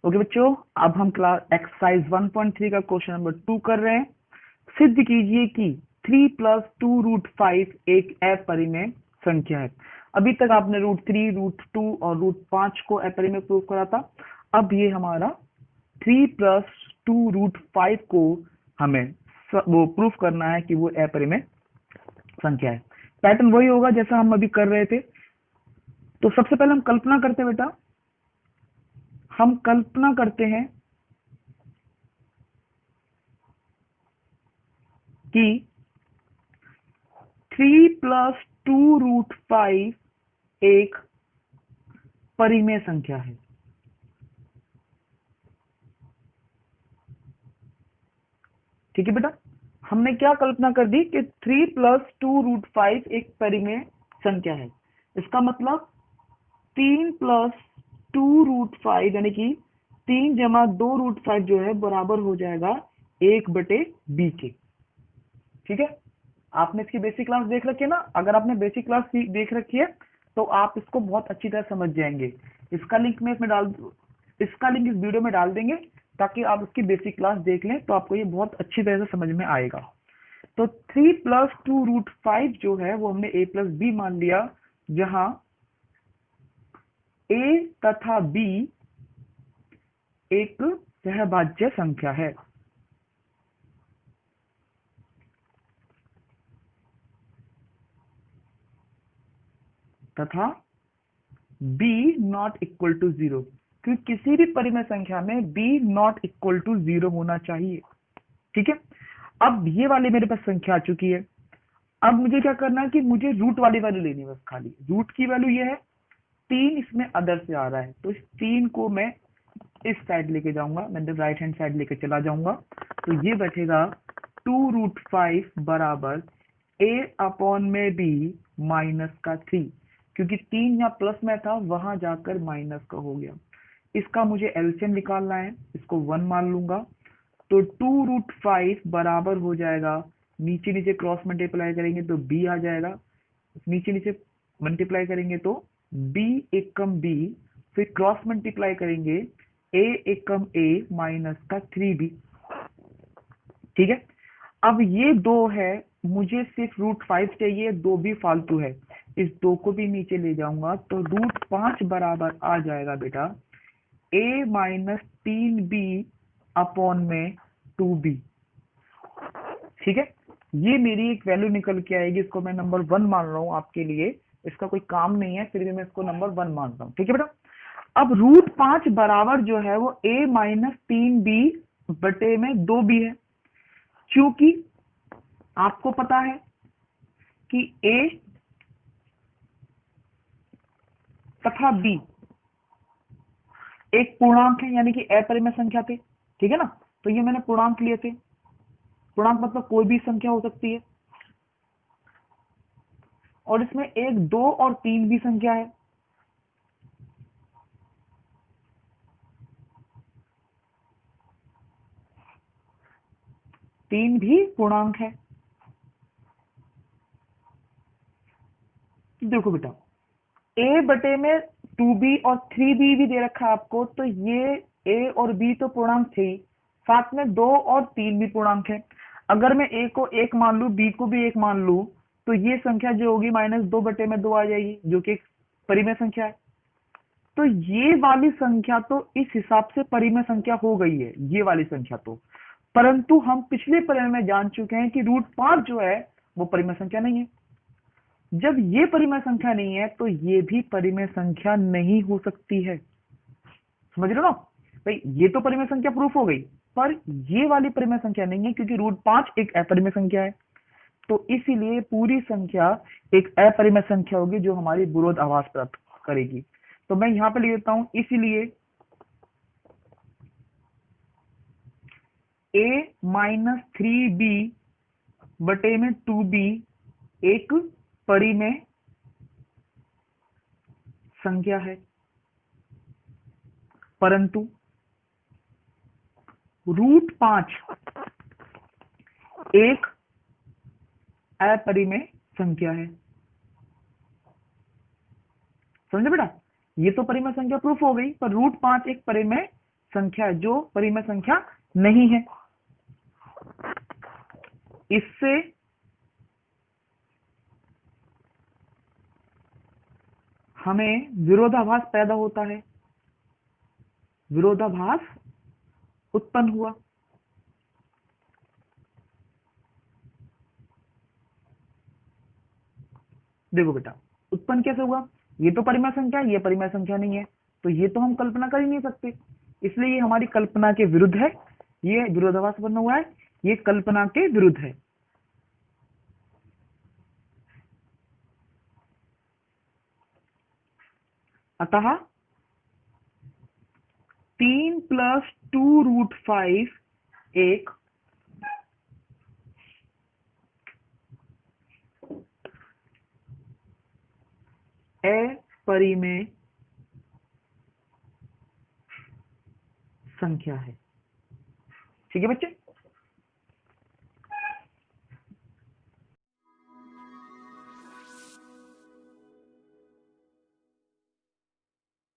Okay बच्चों, अब हम क्लास एक्सरसाइज 1.3 का क्वेश्चन नंबर 2 कर रहे हैं। सिद्ध कीजिए कि 3 प्लस 2√5 एक अपरिमेय संख्या है। अभी तक आपने √3, √2 और √5 को अपरिमेय प्रूव करा था। अब ये हमारा 3 प्लस 2√5 को हमें वो प्रूफ करना है कि वो अपरिमेय संख्या है। पैटर्न वही होगा जैसा हम अभी कर रहे थे। तो सबसे पहले हम कल्पना करते हैं बेटा, हम कल्पना करते हैं कि 3 प्लस 2√5 एक परिमेय संख्या है। ठीक है बेटा, हमने क्या कल्पना कर दी कि 3 प्लस 2√5 एक परिमेय संख्या है। इसका मतलब 3 प्लस 2√5 यानी कि 3 जमा 2√5 जो है बराबर हो जाएगा 1/b के। ठीक है, आपने इसकी बेसिक क्लास देख रखी है ना। अगर आपने बेसिक क्लास देख रखी है तो आप इसको बहुत अच्छी तरह समझ जाएंगे। इसका लिंक मैं इसका लिंक इस वीडियो में डाल देंगे ताकि आप उसकी बेसिक क्लास देख लें, तो आपको ये बहुत अच्छी तरह से समझ में आएगा। तो 3 प्लस 2√5 जो है वो हमने a प्लस बी मान लिया, जहां a तथा b एक सहभाज्य संख्या है। तथा b नॉट इक्वल टू 0, क्योंकि किसी भी परिमेय संख्या में b नॉट इक्वल टू 0 होना चाहिए। ठीक है, अब ये वाली मेरे पास संख्या आ चुकी है। अब मुझे क्या करना है कि मुझे रूट वाली वैल्यू लेनी है। बस खाली रूट की वैल्यू ये है, 3 इसमें अदर से आ रहा है, तो इस 3 को मैं इस साइड लेके जाऊंगा, मैं राइट हैंड साइड लेके चला जाऊंगा। तो ये बैठेगा 2√5 बराबर a/b माइनस का 3, क्योंकि 3 यहाँ प्लस में था वहां जाकर माइनस का हो गया। इसका मुझे एलसीएम निकालना है, इसको 1 मान लूंगा। तो 2√5 बराबर हो जाएगा, नीचे नीचे क्रॉस मल्टीप्लाई करेंगे तो b आ जाएगा, नीचे नीचे मल्टीप्लाई करेंगे तो b एकम b, फिर क्रॉस मल्टीप्लाई करेंगे a एकम a माइनस का 3b। ठीक है, अब ये 2 है, मुझे सिर्फ √5 चाहिए, 2 भी फालतू है, इस 2 को भी नीचे ले जाऊंगा तो √5 बराबर आ जाएगा बेटा a माइनस 3b अपॉन में 2b। ठीक है, ये मेरी एक वैल्यू निकल के आएगी, इसको मैं नंबर 1 मान रहा हूं आपके लिए। इसका कोई काम नहीं है, फिर भी मैं इसको नंबर 1 मान रहा हूं। ठीक है बेटा, अब √5 बराबर जो है वो a माइनस 3b बटे में 2b है। क्योंकि आपको पता है कि a तथा b एक पूर्णांक है, यानी कि अपरिमेय संख्या थे। ठीक है ना, तो ये मैंने पूर्णांक लिए थे। पूर्णांक मतलब कोई भी संख्या हो सकती है, और इसमें 1, 2 और 3 भी संख्या है। तीन भी पूर्णांक है। देखो बेटा, a बटे में 2b और 3b भी दे रखा है आपको, तो ये a और b तो पूर्णांक थे ही, साथ में 2 और 3 भी पूर्णांक है। अगर मैं a को 1 मान लू, b को भी 1 मान लू, तो ये संख्या जो होगी -2 बटे में 2 आ जाएगी, जो कि एक परिमेय संख्या है। तो ये वाली संख्या तो इस हिसाब से परिमेय संख्या हो गई है, ये वाली संख्या तो। परंतु हम पिछले परिमेय में जान चुके हैं कि √5 जो है वो परिमेय संख्या नहीं है। जब ये परिमेय संख्या नहीं है तो ये भी परिमेय संख्या नहीं हो सकती है। समझ रहे हो ना भाई, ये तो परिमेय संख्या प्रूफ हो गई, पर ये वाली परिमेय संख्या नहीं है, क्योंकि √5 एक अपरिमेय संख्या है। तो इसीलिए पूरी संख्या एक अपरिमेय संख्या होगी जो हमारी विरोधाभास प्राप्त करेगी। तो मैं यहां पर लिख देता हूं, इसीलिए a माइनस 3b बटे में 2b एक परिमेय संख्या है। परंतु √5 एक अपरिमेय संख्या है। समझे बेटा, ये तो परिमेय संख्या प्रूफ हो गई, पर √5 एक परिमेय संख्या जो परिमेय संख्या नहीं है। इससे हमें विरोधाभास पैदा होता है, विरोधाभास उत्पन्न हुआ। देखो बेटा, उत्पन्न कैसे हुआ? ये तो परिमेय संख्या, ये परिमेय संख्या नहीं है, तो ये तो हम कल्पना कर ही नहीं सकते, इसलिए ये हमारी कल्पना के विरुद्ध है। ये विरोधाभास बना हुआ है, ये कल्पना के विरुद्ध है। अतः 3 + 2√5 एक अपरिमेय संख्या है। ठीक है बच्चे?